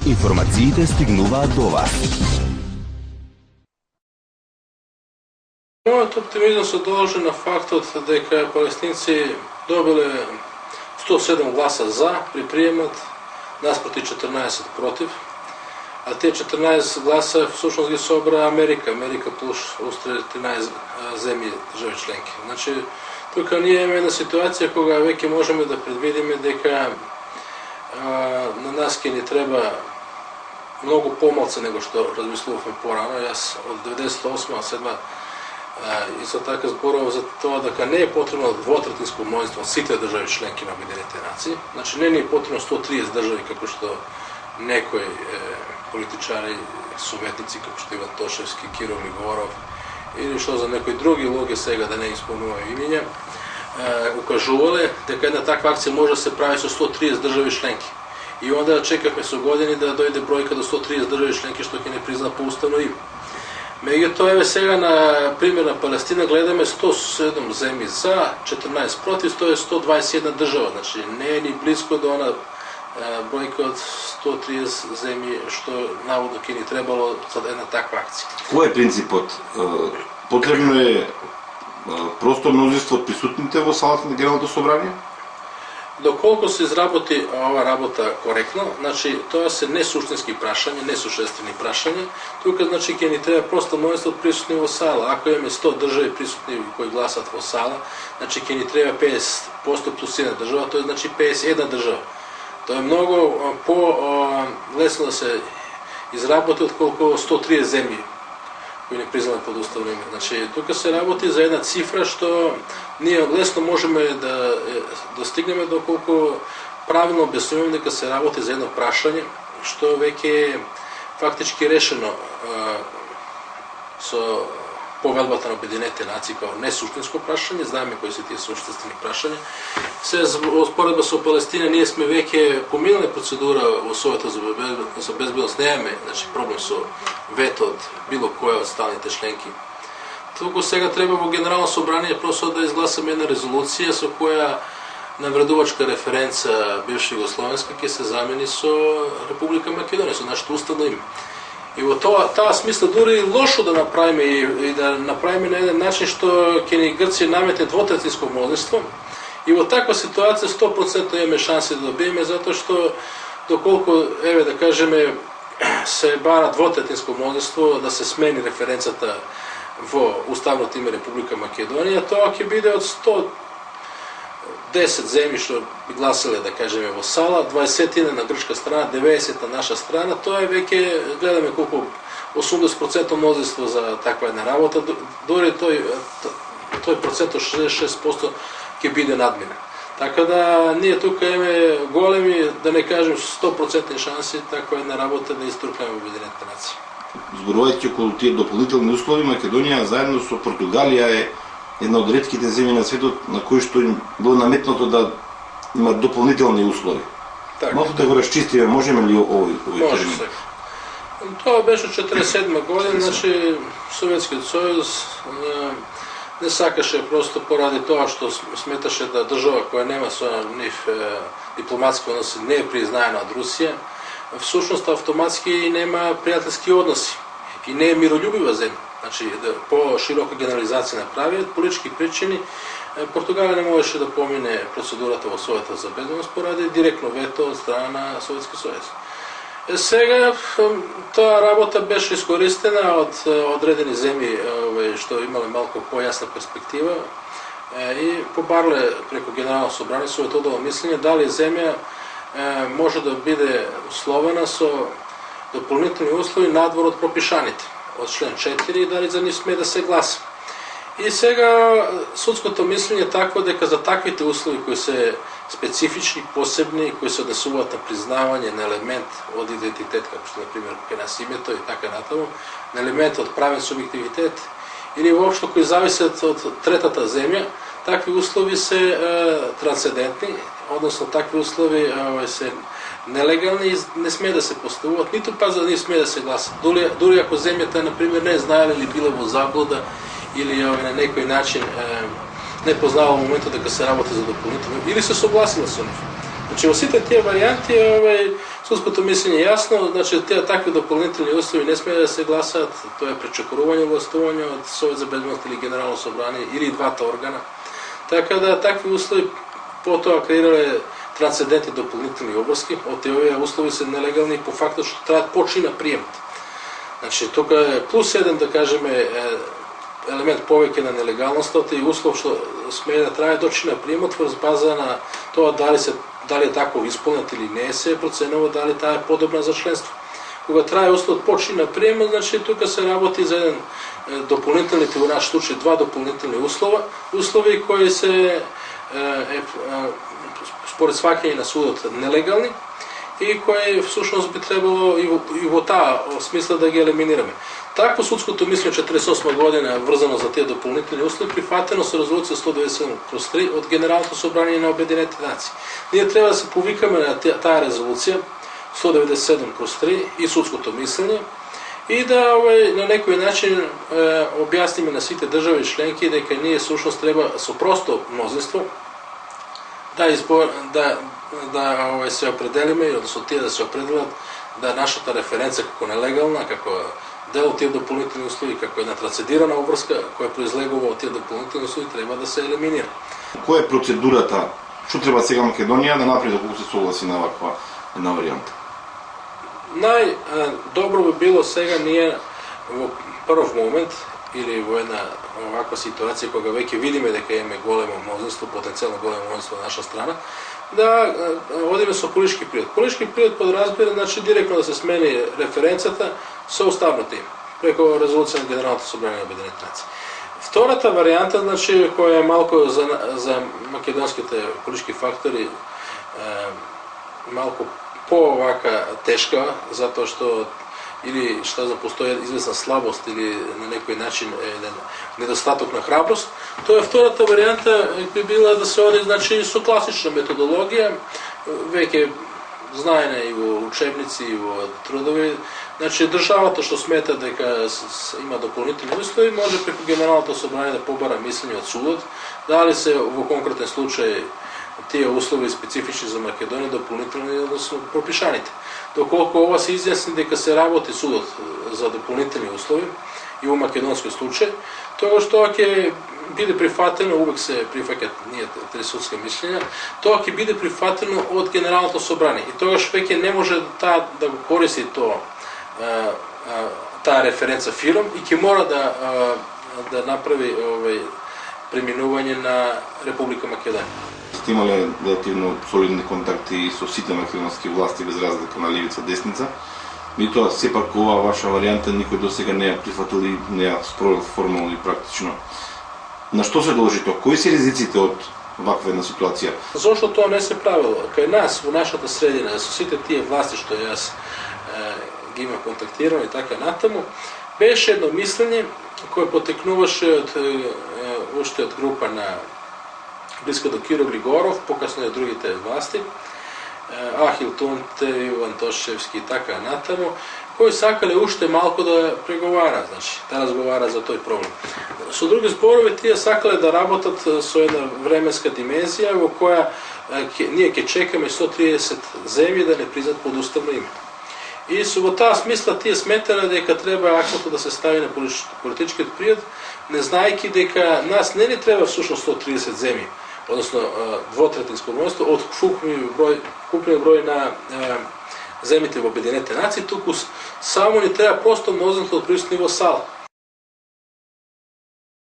Информациите стигнуваат до вас. Мојот оптимизам се должи на фактот дека палестинци добиле 107 гласа за при приемот, наспроти 14 против, а те 14 гласа всушност ги собра Америка плюс устре 13 земји држави членки. Значи, тука ние имаме една ситуација кога веќе можеме да предвидиме дека на нас ќе ни треба многу помалце него што размислувавме порано. Јас од 98-7 исто така зборувам за тоа дека не е потребно двотретинско мнозинство од сите држави членки на Обединетите нации. Значи не ни е потребно 130 држави како што некои политичари, советници како што Иван Тошевски, Кирил Григоров или што за некои други луѓе сега да не исполнуваат имиња, укажувале дека една таква акција може да се прави со 130 држави членки. И онда чекавме со години да дојде бројка до 130 држави членки што ќе не призна по уставно име. Меѓутоа, еве сега на пример на Палестина гледаме 107 земји за, 14 против, тоа е 121 држава, значи не е ни близко до она бројка од 130 земји што наводно ќе ни требало за една таква акција. Кој е принципот? Потребно е просто мнозинство од присутните во салата на Генералното собрание? Доколку се изработи ова работа коректно, значи тоа се несуштински прашања, несушествени прашања, тука значи ќе ни треба просто мнозинство од присутни во сала. Ако имаме 100 држави присутни кои гласат во сала, значи ќе ни треба 50% плюс една држава, тоа е значи 51 држава. Тоа е многу по-лесно да се изработи отколку 130 земји кои не признават под уставно име. Значи, тука се работи за една цифра што ние лесно можеме да достигнеме доколку правилно објаснуваме дека се работи за едно прашање што веќе е фактички решено со повелбата на Обединетите нации како несуштинско прашање, знаеме кои се тие суштински прашања. Се во споредба со Палестина ние сме веќе поминале процедура во Советот за безбедност, немаме значи проблем со вето од било која од сталните членки. Туку сега треба во Генерално собрание просто да изгласаме една резолуција со која навредувачка референца бивша Југословенска ќе се замени со Република Македонија, со нашето уставно име. И во таа смисла дури лошо да направиме и да направиме на еден начин што ќе ни Грција наметне двотретинско мнозинство. И во таква ситуација 100% имаме шанси да добиеме, затоа што доколку, еве да кажеме, се бара двотретинско мнозинство да се смени референцата во уставното име Република Македонија, тоа ќе биде од 110 земји што би гласале, да кажеме, во сала, 20 на грчка страна, 90 на наша страна, тоа е веќе, гледаме колку 80% мнозинство за таква една работа, дори тој процент од 66% ќе биде надминен. Така да ние тука имаме големи, да не кажем 100% шанси таква една работа да иструкаме во Обединетите нации. Зборувајќи околу тие дополнителни услови, Македонија заедно со Португалија е една од ретките земји на светот на кои што им било наметнато да имат дополнителни услови. Малку да го расчистиме, можеме ли овој термин? Тоа беше 1947 година, значи Советскиот сојуз не сакаше просто поради тоа што сметаше да држава која нема со нив дипломатски односи не е признаена од Русија, всушност автоматски нема пријателски односи и не е мирољубива земја. Значи, по широка генерализација направи, од политички причини, Португалија не можеше да помине процедурата во Советот за безбедност поради директно вето од страна на Советски сојуз. Сега таа работа беше искористена од одредени земји што имале малку појасна перспектива и побарле преку Генерално собрание советодово мислење дали земја може да биде условена со дополнителни услови надвор од пропишаните од член 4 дали за нив сме да се гласа. И сега судското мислење такво дека за таквите услови кои се специфични, посебни, кои се однесуваат на признавање на елемент од идентитет, како што например кај нас името и така натаму, на елемент од правен субјективитет или воопшто кои зависат од третата земја, такви услови се трансцендентни, односно такви услови се нелегални и не сме да се поставуваат, ниту па за да не сме да се гласат. Дури ако земјата, например, не знаеле или била во заблуда или на некој начин не познавала моментот дека се работи за дополнително или се согласила со нив. Значи, во сите тие варијанти судското мислење е јасно, значи такви дополнителни услови не смеја да се гласаат, тоа е пречекорување властвување од Совет за безбедност или Генерално собрание или двата органа. Така да такви услови потоа креирале трансцендентни дополнителни обврски, од овие услови се нелегални по фактот што траат почина приемот. Значи, тука е плюс еден, да кажеме, елемент повеќе на нелегалноста, и услов што смее да трае дочина приемот врз база на тоа дали е таков исполнет или не се проценува дали таа е подобна за членство. Кога трае услов почина приемот, значи тука се работи за еден дополнителните, во наш случај два дополнителни услови кои се според сваќање на судот нелегални и кои всушност би требало и во таа смисла да ги елиминираме. Такво судското мислење 48 година врзано за тие дополнителни услови прифатено со резолуција 197/3 од Генералното собрание на Обединетите нации. Ние треба да се повикаме на таа резолуција 197/3 и судското мислење и да на некој начин објасниме на сите држави членки дека ние всушност треба со просто мнозинство да се определиме, односно тие да се определат да нашата референца како нелегална, како дел од тие дополнителни услови, како една трансцендирана обврска која произлегува од тие дополнителни услови треба да се елиминира. Која е процедурата? Што треба сега Македонија да направи доколку се согласи на ваква една варијанта? Најдобро би било сега ние во прв момент или во една оваква ситуација кога веќе видиме дека имаме големо мнозинство, потенцијално големо мнозинство на наша страна, да одиме со политички приод. Политички приод подразбира, значи директно да се смени референцата со уставното име, преку резолуција на Генералното собрание на Обединетите нации. Втората варијанта, значи, која е малку за македонските политички фактори малку по-овака тешка, затоа што или што за постои известна слабост или на некој начин еден недостаток на храброст, тоа е втората варијанта би била да се оди, значи, со класична методологија, веќе знаене и во учебници и во трудови, значи државата што смета дека има дополнителни услови може преку Генералното собрание да побара мислење од судот, дали се во конкретен случај тие услови специфични за Македонија дополнителни, односно пропишаните. Доколку ова се изјасни дека се работи судот за дополнителни услови и во македонски случај, тогаш тоа ќе биде прифатено, увек се прифаќаат ние три судски мислења, тоа ќе биде прифатено од Генералното собрание и тогаш веќе не може да го користи таа референца фирм и ќе мора да направи преминување на Република Македонија. Сте имале релативно солидни контакти со сите македонски власти без разлика на левица-десница. Меѓутоа, сепак ова ваша варијанта никој досега не ја прифатил и не ја спровел формално и практично. На што се должи тоа? Кои се ризиците од ваква една ситуација? Зошто тоа не се правило? Кај нас, во нашата средина, со сите тие власти што јас ги имам контактирано и така натаму, беше едно мислење кое потекнуваше уште од група на близко до Киро Григоров, покасно и од другите власти, Ахил Тунте, Иван Тошевски и така натаму, кои сакале уште малку да преговара, значи, да разговара за тој проблем. Со други зборови, тие сакале да работат со една временска димензија во која ние ќе чекаме 130 земји да не признат под уставно име. И во таа смисла тие сметале дека треба акцентот да се стави на политичкиот приод, не знаејќи дека нас не ни треба всушност 130 земји, односно двотретинско мнозинство од купен број на земјите во Обединетите нации, туку само ни треба просто мнозинство од присутни во сала.